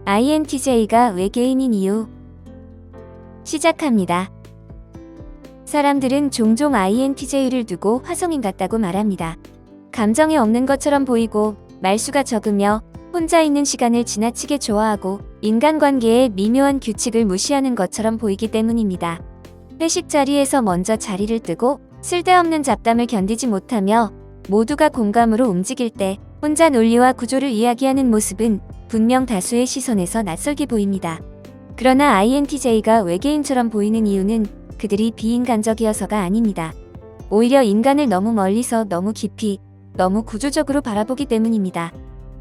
INTJ가 외계인인 이유. 시작합니다. 사람들은 종종 INTJ를 두고 화성인 같다고 말합니다. 감정이 없는 것처럼 보이고 말수가 적으며 혼자 있는 시간을 지나치게 좋아하고 인간관계의 미묘한 규칙을 무시하는 것처럼 보이기 때문입니다. 회식 자리에서 먼저 자리를 뜨고 쓸데없는 잡담을 견디지 못하며 모두가 공감으로 움직일 때 혼자 논리와 구조를 이야기하는 모습은 분명 다수의 시선에서 낯설게 보입니다. 그러나 INTJ가 외계인처럼 보이는 이유는 그들이 비인간적이어서가 아닙니다. 오히려 인간을 너무 멀리서 너무 깊이, 너무 구조적으로 바라보기 때문입니다.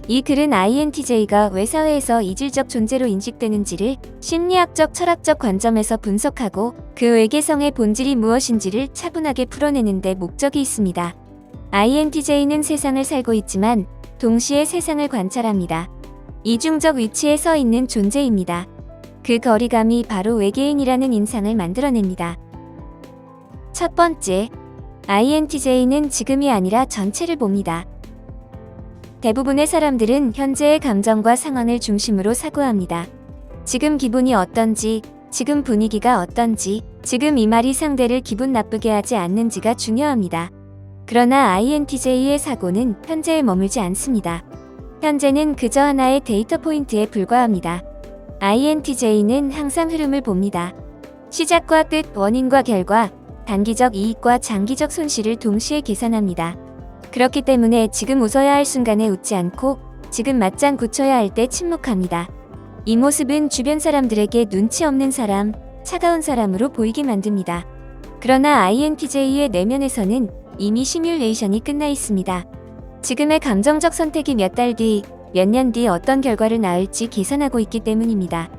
이 글은 INTJ가 왜 사회에서 이질적 존재로 인식되는지를 심리학적 철학적 관점에서 분석하고 그 외계성의 본질이 무엇인지를 차분하게 풀어내는 데 목적이 있습니다. INTJ는 세상을 살고 있지만 동시에 세상을 관찰합니다. 이중적 위치에 서 있는 존재입니다. 그 거리감이 바로 외계인이라는 인상을 만들어냅니다. 첫 번째, INTJ는 지금이 아니라 전체를 봅니다. 대부분의 사람들은 현재의 감정과 상황을 중심으로 사고합니다. 지금 기분이 어떤지, 지금 분위기가 어떤지, 지금 이 말이 상대를 기분 나쁘게 하지 않는지가 중요합니다. 그러나 INTJ의 사고는 현재에 머물지 않습니다. 현재는 그저 하나의 데이터 포인트에 불과합니다. INTJ는 항상 흐름을 봅니다. 시작과 끝, 원인과 결과, 단기적 이익과 장기적 손실을 동시에 계산합니다. 그렇기 때문에 지금 웃어야 할 순간에 웃지 않고 지금 맞장 굳혀야 할 때 침묵합니다. 이 모습은 주변 사람들에게 눈치 없는 사람, 차가운 사람으로 보이게 만듭니다. 그러나 INTJ의 내면에서는 이미 시뮬레이션이 끝나 있습니다. 지금의 감정적 선택이 몇 달 뒤, 몇 년 뒤 어떤 결과를 낳을지 계산하고 있기 때문입니다.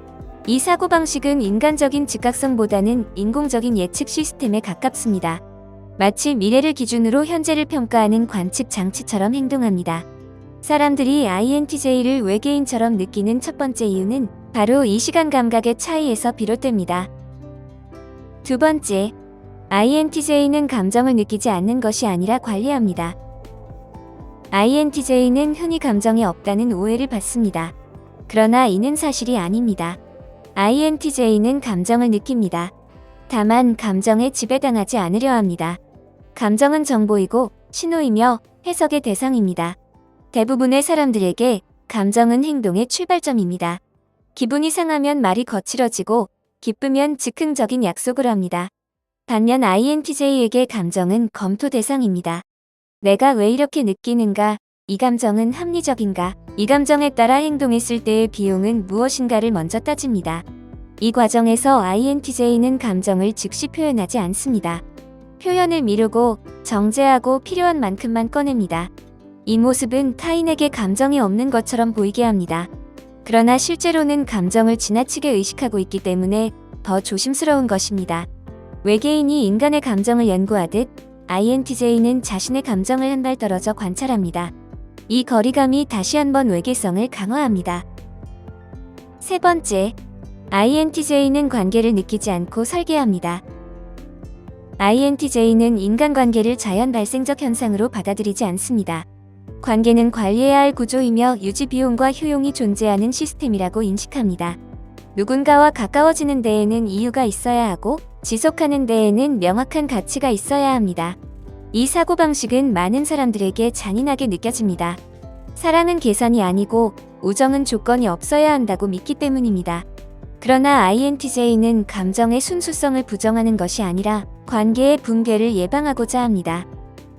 이 사고방식은 인간적인 즉각성보다는 인공적인 예측 시스템에 가깝습니다. 마치 미래를 기준으로 현재를 평가하는 관측 장치처럼 행동합니다. 사람들이 INTJ를 외계인처럼 느끼는 첫 번째 이유는 바로 이 시간 감각의 차이에서 비롯됩니다. 두 번째, INTJ는 감정을 느끼지 않는 것이 아니라 관리합니다. INTJ는 흔히 감정이 없다는 오해를 받습니다. 그러나 이는 사실이 아닙니다. INTJ는 감정을 느낍니다. 다만 감정에 지배당하지 않으려 합니다. 감정은 정보이고 신호이며 해석의 대상입니다. 대부분의 사람들에게 감정은 행동의 출발점입니다. 기분이 상하면 말이 거칠어지고 기쁘면 즉흥적인 약속을 합니다. 반면 INTJ에게 감정은 검토 대상입니다. 내가 왜 이렇게 느끼는가? 이 감정은 합리적인가? 이 감정에 따라 행동했을 때의 비용은 무엇인가를 먼저 따집니다. 이 과정에서 INTJ는 감정을 즉시 표현하지 않습니다. 표현을 미루고 정제하고 필요한 만큼만 꺼냅니다. 이 모습은 타인에게 감정이 없는 것처럼 보이게 합니다. 그러나 실제로는 감정을 지나치게 의식하고 있기 때문에 더 조심스러운 것입니다. 외계인이 인간의 감정을 연구하듯 INTJ는 자신의 감정을 한 발 떨어져 관찰합니다. 이 거리감이 다시 한번 외계성을 강화합니다. 세 번째, INTJ는 관계를 느끼지 않고 설계합니다. INTJ는 인간관계를 자연 발생적 현상으로 받아들이지 않습니다. 관계는 관리해야 할 구조이며 유지 비용과 효용이 존재하는 시스템이라고 인식합니다. 누군가와 가까워지는 데에는 이유가 있어야 하고 지속하는 데에는 명확한 가치가 있어야 합니다. 이 사고방식은 많은 사람들에게 잔인하게 느껴집니다. 사랑은 계산이 아니고 우정은 조건이 없어야 한다고 믿기 때문입니다. 그러나 INTJ는 감정의 순수성을 부정하는 것이 아니라 관계의 붕괴를 예방하고자 합니다.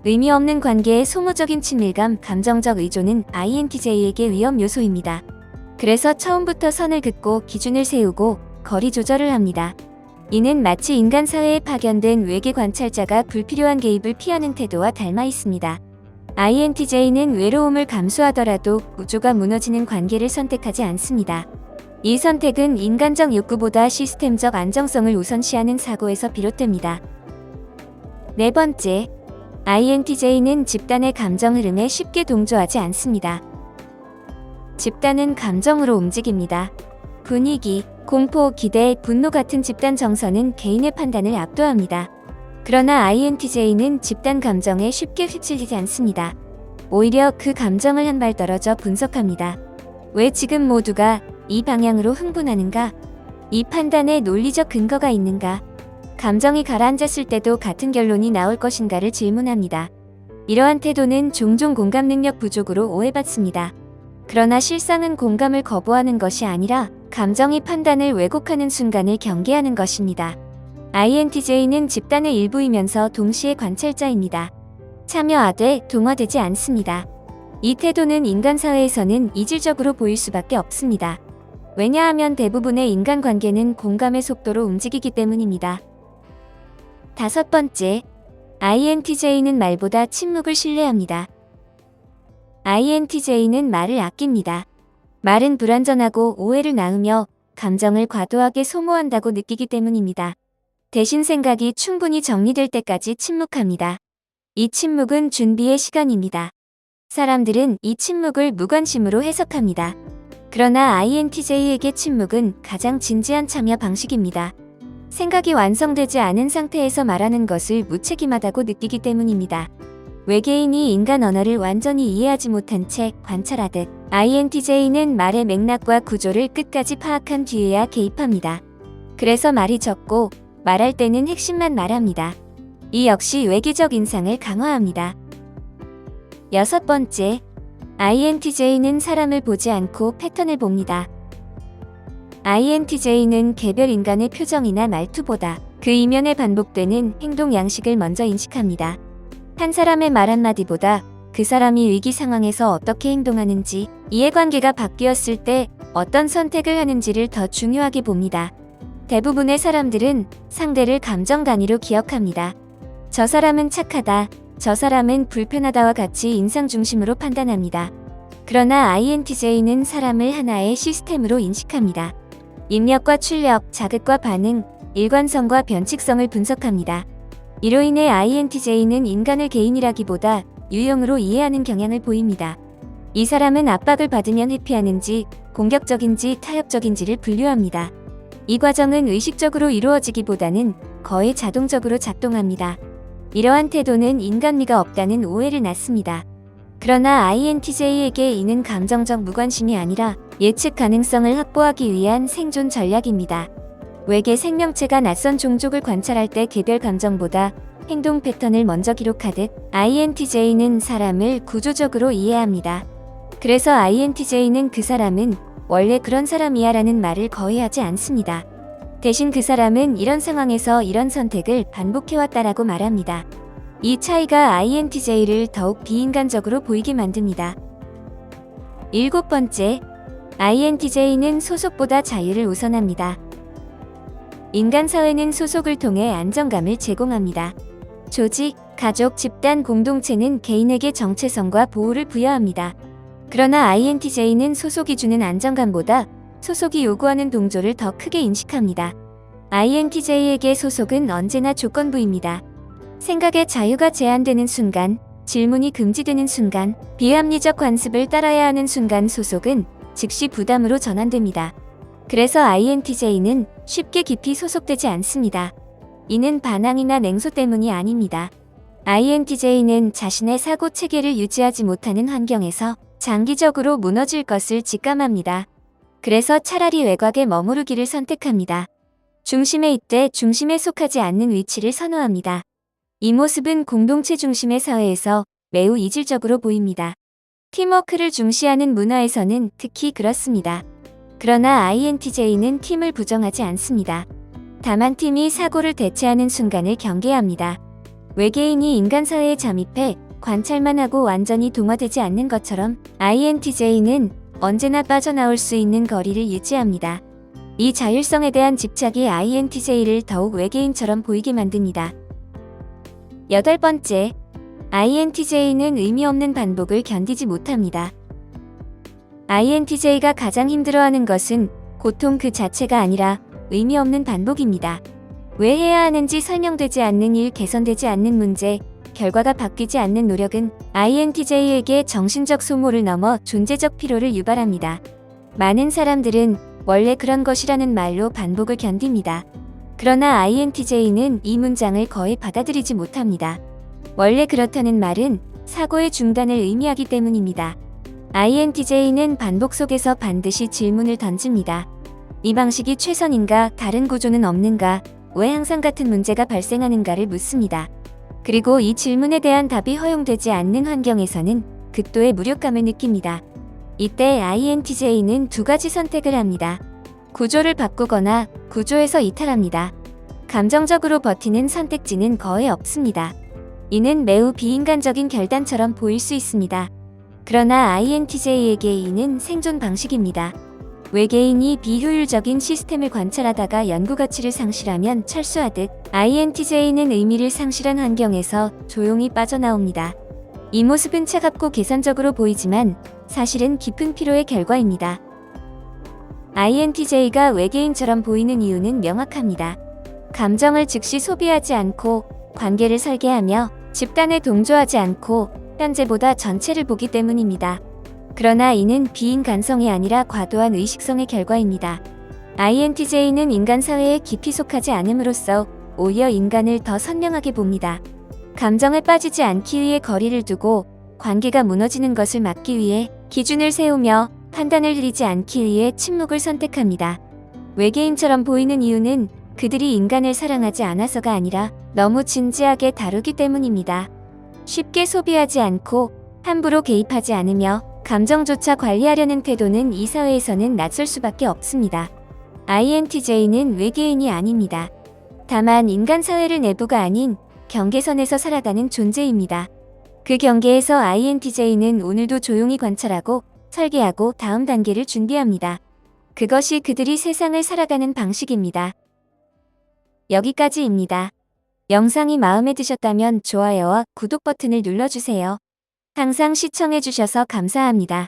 의미 없는 관계의 소모적인 친밀감, 감정적 의존은 INTJ에게 위험 요소입니다. 그래서 처음부터 선을 긋고 기준을 세우고 거리 조절을 합니다. 이는 마치 인간 사회에 파견된 외계 관찰자가 불필요한 개입을 피하는 태도와 닮아 있습니다. INTJ는 외로움을 감수하더라도 구조가 무너지는 관계를 선택하지 않습니다. 이 선택은 인간적 욕구보다 시스템적 안정성을 우선시하는 사고에서 비롯됩니다. 네 번째, INTJ는 집단의 감정 흐름에 쉽게 동조하지 않습니다. 집단은 감정으로 움직입니다. 분위기, 공포, 기대, 분노 같은 집단 정서는 개인의 판단을 압도합니다. 그러나 INTJ는 집단 감정에 쉽게 휩쓸리지 않습니다. 오히려 그 감정을 한 발 떨어져 분석합니다. 왜 지금 모두가 이 방향으로 흥분하는가? 이 판단에 논리적 근거가 있는가? 감정이 가라앉았을 때도 같은 결론이 나올 것인가를 질문합니다. 이러한 태도는 종종 공감 능력 부족으로 오해받습니다. 그러나 실상은 공감을 거부하는 것이 아니라 감정이 판단을 왜곡하는 순간을 경계하는 것입니다. INTJ는 집단의 일부이면서 동시에 관찰자입니다. 참여하되 동화되지 않습니다. 이 태도는 인간 사회에서는 이질적으로 보일 수밖에 없습니다. 왜냐하면 대부분의 인간관계는 공감의 속도로 움직이기 때문입니다. 5번째, INTJ는 말보다 침묵을 신뢰합니다. INTJ는 말을 아낍니다. 말은 불완전하고 오해를 낳으며 감정을 과도하게 소모한다고 느끼기 때문입니다. 대신 생각이 충분히 정리될 때까지 침묵합니다. 이 침묵은 준비의 시간입니다. 사람들은 이 침묵을 무관심으로 해석합니다. 그러나 INTJ에게 침묵은 가장 진지한 참여 방식입니다. 생각이 완성되지 않은 상태에서 말하는 것을 무책임하다고 느끼기 때문입니다. 외계인이 인간 언어를 완전히 이해하지 못한 채 관찰하듯 INTJ는 말의 맥락과 구조를 끝까지 파악한 뒤에야 개입합니다. 그래서 말이 적고 말할 때는 핵심만 말합니다. 이 역시 외계적 인상을 강화합니다. 6번째, INTJ는 사람을 보지 않고 패턴을 봅니다. INTJ는 개별 인간의 표정이나 말투보다 그 이면에 반복되는 행동 양식을 먼저 인식합니다. 한 사람의 말 한마디보다 그 사람이 위기 상황에서 어떻게 행동하는지, 이해관계가 바뀌었을 때 어떤 선택을 하는지를 더 중요하게 봅니다. 대부분의 사람들은 상대를 감정 단위로 기억합니다. 저 사람은 착하다, 저 사람은 불편하다와 같이 인상 중심으로 판단합니다. 그러나 INTJ는 사람을 하나의 시스템으로 인식합니다. 입력과 출력, 자극과 반응, 일관성과 변칙성을 분석합니다. 이로 인해 INTJ는 인간을 개인이라기보다 유형으로 이해하는 경향을 보입니다. 이 사람은 압박을 받으면 회피하는지, 공격적인지 타협적인지를 분류합니다. 이 과정은 의식적으로 이루어지기보다는 거의 자동적으로 작동합니다. 이러한 태도는 인간미가 없다는 오해를 낳습니다. 그러나 INTJ에게 이는 감정적 무관심이 아니라 예측 가능성을 확보하기 위한 생존 전략입니다. 외계 생명체가 낯선 종족을 관찰할 때 개별 감정보다 행동 패턴을 먼저 기록하듯 INTJ는 사람을 구조적으로 이해합니다. 그래서 INTJ는 그 사람은 원래 그런 사람이야 라는 말을 거의 하지 않습니다. 대신 그 사람은 이런 상황에서 이런 선택을 반복해왔다라고 말합니다. 이 차이가 INTJ를 더욱 비인간적으로 보이게 만듭니다. 7번째, INTJ는 소속보다 자유를 우선합니다. 인간 사회는 소속을 통해 안정감을 제공합니다. 조직, 가족, 집단, 공동체는 개인에게 정체성과 보호를 부여합니다. 그러나 INTJ는 소속이 주는 안정감보다 소속이 요구하는 동조를 더 크게 인식합니다. INTJ에게 소속은 언제나 조건부입니다. 생각의 자유가 제한되는 순간, 질문이 금지되는 순간, 비합리적 관습을 따라야 하는 순간 소속은 즉시 부담으로 전환됩니다. 그래서 INTJ는 쉽게 깊이 소속되지 않습니다. 이는 반항이나 냉소 때문이 아닙니다. INTJ는 자신의 사고 체계를 유지하지 못하는 환경에서 장기적으로 무너질 것을 직감합니다. 그래서 차라리 외곽에 머무르기를 선택합니다. 중심에 있되 중심에 속하지 않는 위치를 선호합니다. 이 모습은 공동체 중심의 사회에서 매우 이질적으로 보입니다. 팀워크를 중시하는 문화에서는 특히 그렇습니다. 그러나 INTJ는 팀을 부정하지 않습니다. 다만 팀이 사고를 대체하는 순간을 경계합니다. 외계인이 인간 사회에 잠입해 관찰만 하고 완전히 동화되지 않는 것처럼 INTJ는 언제나 빠져나올 수 있는 거리를 유지합니다. 이 자율성에 대한 집착이 INTJ를 더욱 외계인처럼 보이게 만듭니다. 8번째, INTJ는 의미 없는 반복을 견디지 못합니다. INTJ가 가장 힘들어하는 것은 고통 그 자체가 아니라 의미 없는 반복입니다. 왜 해야 하는지 설명되지 않는 일, 개선되지 않는 문제, 결과가 바뀌지 않는 노력은 INTJ에게 정신적 소모를 넘어 존재적 피로를 유발합니다. 많은 사람들은 원래 그런 것이라는 말로 반복을 견딥니다. 그러나 INTJ는 이 문장을 거의 받아들이지 못합니다. 원래 그렇다는 말은 사고의 중단을 의미하기 때문입니다. INTJ는 반복 속에서 반드시 질문을 던집니다. 이 방식이 최선인가, 다른 구조는 없는가, 왜 항상 같은 문제가 발생하는가를 묻습니다. 그리고 이 질문에 대한 답이 허용되지 않는 환경에서는 극도의 무력감을 느낍니다. 이때 INTJ는 두 가지 선택을 합니다. 구조를 바꾸거나 구조에서 이탈합니다. 감정적으로 버티는 선택지는 거의 없습니다. 이는 매우 비인간적인 결단처럼 보일 수 있습니다. 그러나 INTJ에게 이는 생존 방식입니다. 외계인이 비효율적인 시스템을 관찰하다가 연구 가치를 상실하면 철수하듯 INTJ는 의미를 상실한 환경에서 조용히 빠져나옵니다. 이 모습은 차갑고 계산적으로 보이지만 사실은 깊은 피로의 결과입니다. INTJ가 외계인처럼 보이는 이유는 명확합니다. 감정을 즉시 소비하지 않고 관계를 설계하며 집단에 동조하지 않고 현재보다 전체를 보기 때문입니다. 그러나 이는 비인간성이 아니라 과도한 의식성의 결과입니다. INTJ는 인간 사회에 깊이 속하지 않음으로써 오히려 인간을 더 선명하게 봅니다. 감정에 빠지지 않기 위해 거리를 두고 관계가 무너지는 것을 막기 위해 기준을 세우며 판단을 흐리지 않기 위해 침묵을 선택합니다. 외계인처럼 보이는 이유는 그들이 인간을 사랑하지 않아서가 아니라 너무 진지하게 다루기 때문입니다. 쉽게 소비하지 않고 함부로 개입하지 않으며 감정조차 관리하려는 태도는 이 사회에서는 낯설 수밖에 없습니다. INTJ는 외계인이 아닙니다. 다만 인간 사회를 내부가 아닌 경계선에서 살아가는 존재입니다. 그 경계에서 INTJ는 오늘도 조용히 관찰하고 설계하고 다음 단계를 준비합니다. 그것이 그들이 세상을 살아가는 방식입니다. 여기까지입니다. 영상이 마음에 드셨다면 좋아요와 구독 버튼을 눌러주세요. 항상 시청해주셔서 감사합니다.